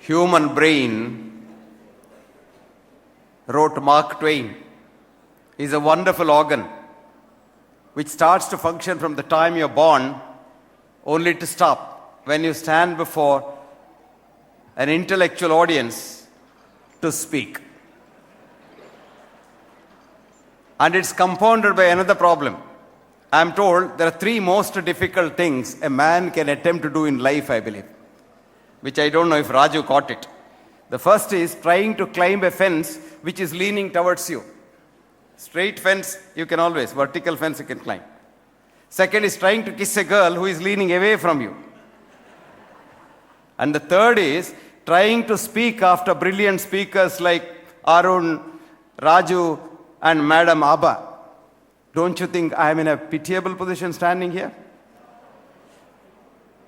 human brain, wrote Mark Twain, is a wonderful organ which starts to function from the time you're born, only to stop when you stand before an intellectual audience to speak. And it's compounded by another problem. I'm told there are three most difficult things a man can attempt to do in life, I believe, which I don't know if Raju caught it. The first is trying to climb a fence which is leaning towards you. Straight fence, you can always. Vertical fence, you can climb. Second is trying to kiss a girl who is leaning away from you. And the third is trying to speak after brilliant speakers like Arun, Raju, and Madam Abba. Don't you think I am in a pitiable position standing here?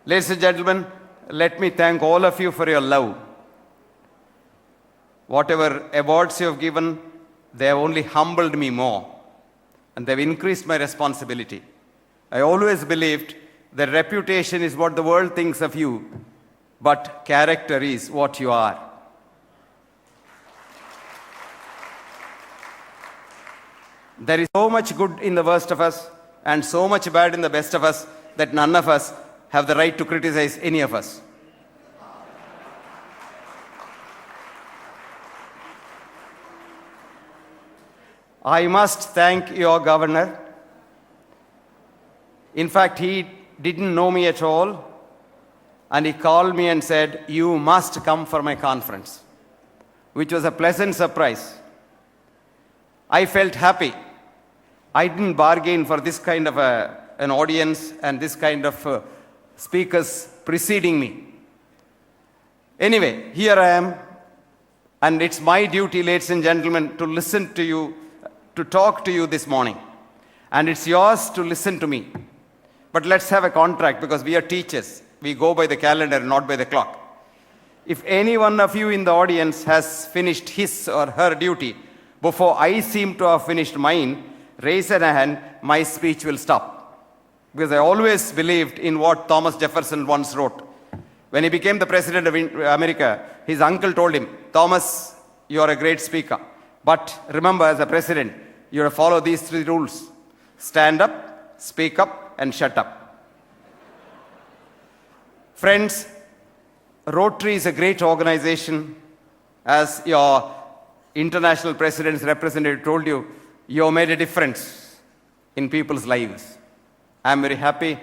Ladies and gentlemen, let me thank all of you for your love. Whatever awards you have given, they have only humbled me more, and they have increased my responsibility. I always believed that reputation is what the world thinks of you, but character is what you are. There is so much good in the worst of us and so much bad in the best of us that none of us have the right to criticize any of us. I must thank your governor. In fact, he didn't know me at all, and he called me and said, "You must come for my conference," which was a pleasant surprise. I felt happy. I didn't bargain for this kind of an audience and this kind of speakers preceding me. Anyway, here I am, and it's my duty, ladies and gentlemen, to listen to you, to talk to you this morning. And it's yours to listen to me. But let's have a contract, because we are teachers. We go by the calendar, not by the clock. If any one of you in the audience has finished his or her duty before I seem to have finished mine, raise a hand, my speech will stop. Because I always believed in what Thomas Jefferson once wrote. When he became the president of America, his uncle told him, "Thomas, you are a great speaker. But remember, as a president, you have to follow these three rules. Stand up, speak up, and shut up." Friends, Rotary is a great organization. As your international president's representative told you, you have made a difference in people's lives. I am very happy.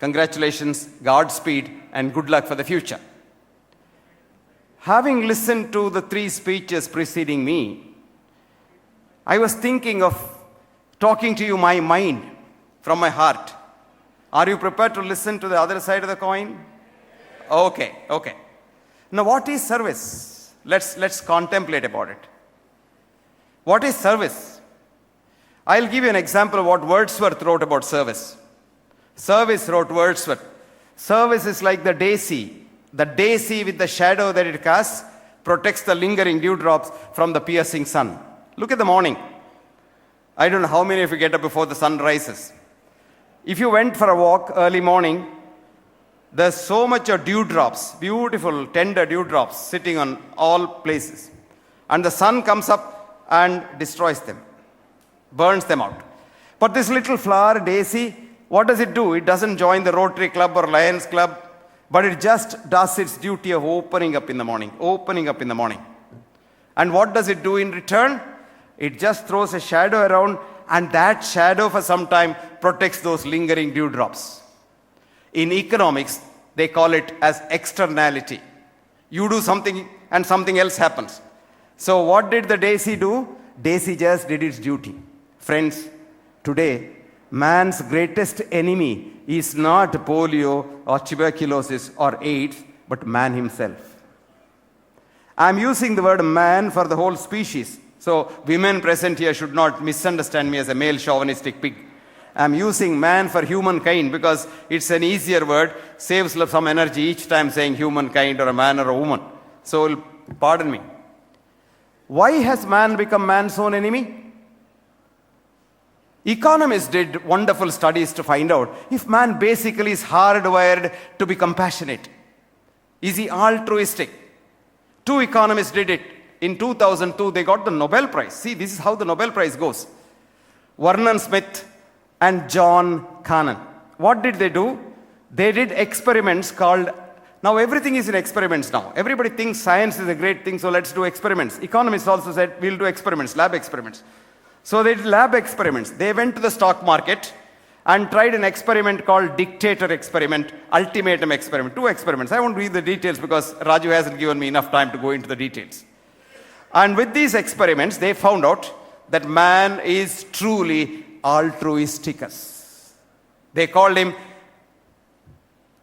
Congratulations, Godspeed, and good luck for the future. Having listened to the three speeches preceding me, I was thinking of talking to you my mind from my heart. Are you prepared to listen to the other side of the coin? Okay. Now, what is service? Let's contemplate about it. What is service? I'll give you an example of what Wordsworth wrote about service. Service, wrote Wordsworth, service is like the daisy. The daisy, with the shadow that it casts, protects the lingering dewdrops from the piercing sun. Look at the morning. I don't know how many of you get up before the sun rises. If you went for a walk early morning, there's so much of dewdrops, beautiful, tender dewdrops sitting on all places. And the sun comes up and destroys them, burns them out. But this little flower, daisy, what does it do? It doesn't join the Rotary Club or Lions Club, but it just does its duty of opening up in the morning. And what does it do in return? It just throws a shadow around, and that shadow for some time protects those lingering dewdrops. In economics, they call it as externality. You do something and something else happens. So what did the daisy do? Daisy just did its duty. Friends, today, man's greatest enemy is not polio or tuberculosis or AIDS, but man himself. I'm using the word man for the whole species. So women present here should not misunderstand me as a male chauvinistic pig. I'm using man for humankind because it's an easier word, saves some energy each time saying humankind or a man or a woman. So pardon me. Why has man become man's own enemy? Economists did wonderful studies to find out if man basically is hardwired to be compassionate. Is he altruistic? Two economists did it. In 2002, they got the Nobel Prize. See, this is how the Nobel Prize goes. Vernon Smith and John Cannon. What did they do? They did experiments called, now everything is in experiments now. Everybody thinks science is a great thing, so let's do experiments. Economists also said, we'll do experiments, lab experiments. So they did lab experiments. They went to the stock market and tried an experiment called dictator experiment, ultimatum experiment, two experiments. I won't read the details because Raju hasn't given me enough time to go into the details. And with these experiments, they found out that man is truly altruisticus. They called him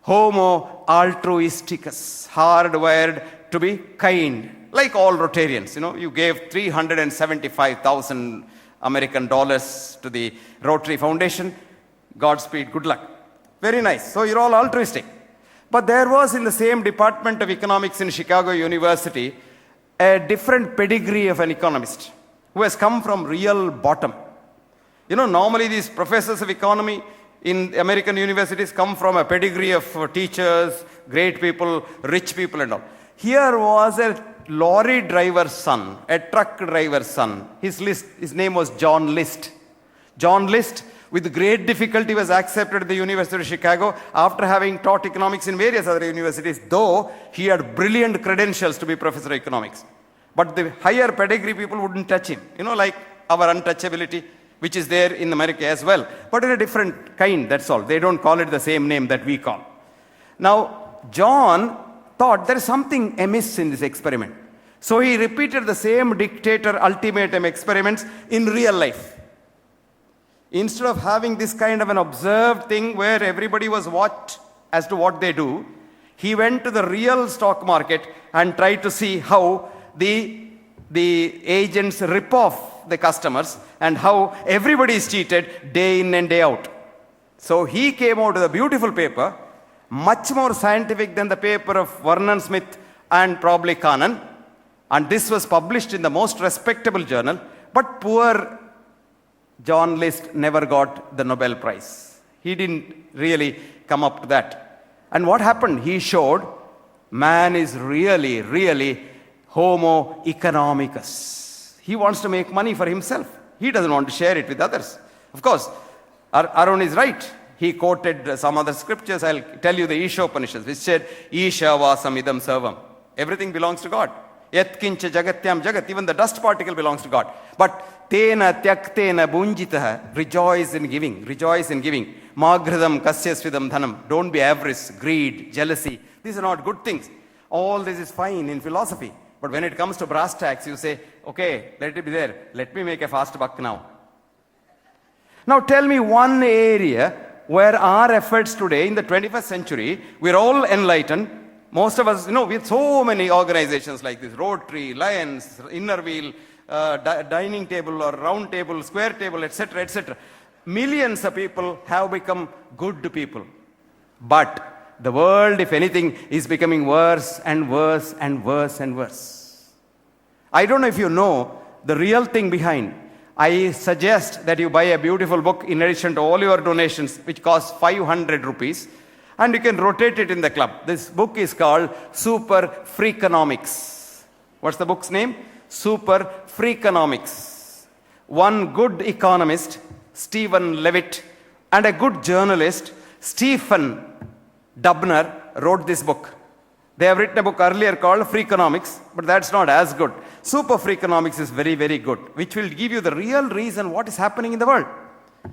Homo altruisticus, hardwired to be kind, like all Rotarians. You know, you gave 375,000 American dollars to the Rotary Foundation. Godspeed, good luck. Very nice. So you're all altruistic. But there was in the same department of economics in Chicago University a different pedigree of an economist who has come from real bottom. You know, normally these professors of economy in American universities come from a pedigree of teachers, great people, rich people and all. Here was a lorry driver's son, a truck driver's son. His name was John List. John List, with great difficulty, was accepted at the University of Chicago after having taught economics in various other universities, though he had brilliant credentials to be professor of economics. But the higher pedigree people wouldn't touch him, you know, like our untouchability, which is there in America as well, but in a different kind, that's all. They don't call it the same name that we call. Now, John thought there is something amiss in this experiment. So he repeated the same dictator ultimatum experiments in real life. Instead of having this kind of an observed thing where everybody was watched as to what they do, he went to the real stock market and tried to see how the agents rip off the customers and how everybody is cheated day in and day out. So he came out with a beautiful paper, much more scientific than the paper of Vernon Smith and probably Cannon. And this was published in the most respectable journal. But poor John List never got the Nobel Prize. He didn't really come up to that. And what happened? He showed man is really, really Homo economicus. He wants to make money for himself. He doesn't want to share it with others. Of course, Arun is right. He quoted some other scriptures. I'll tell you the Isha Upanishads, which said, Isha vasam idam sarvam. Everything belongs to God. Yat kincha jagatyam jagat. Even the dust particle belongs to God. But tena tyaktena bunjitaha. Rejoice in giving. Rejoice in giving. Magridam kasyasvidam dhanam. Don't be avarice, greed, jealousy. These are not good things. All this is fine in philosophy. But when it comes to brass tacks, you say, okay, let it be there. Let me make a fast buck now. Now tell me one area where our efforts today in the 21st century, we're all enlightened. Most of us, you know, we have so many organizations like this, Rotary, Lions, Inner Wheel, dining table or round table, square table, etc., etc. Millions of people have become good people. But the world, if anything, is becoming worse and worse and worse and worse. I don't know if you know the real thing behind. I suggest that you buy a beautiful book in addition to all your donations, which costs 500 rupees, and you can rotate it in the club. This book is called Super Freakonomics. What's the book's name? Super Freakonomics. One good economist, Stephen Levitt, and a good journalist, Stephen Dubner, wrote this book. They have written a book earlier called Freakonomics, but that's not as good. Super Freakonomics is very, very good, which will give you the real reason what is happening in the world.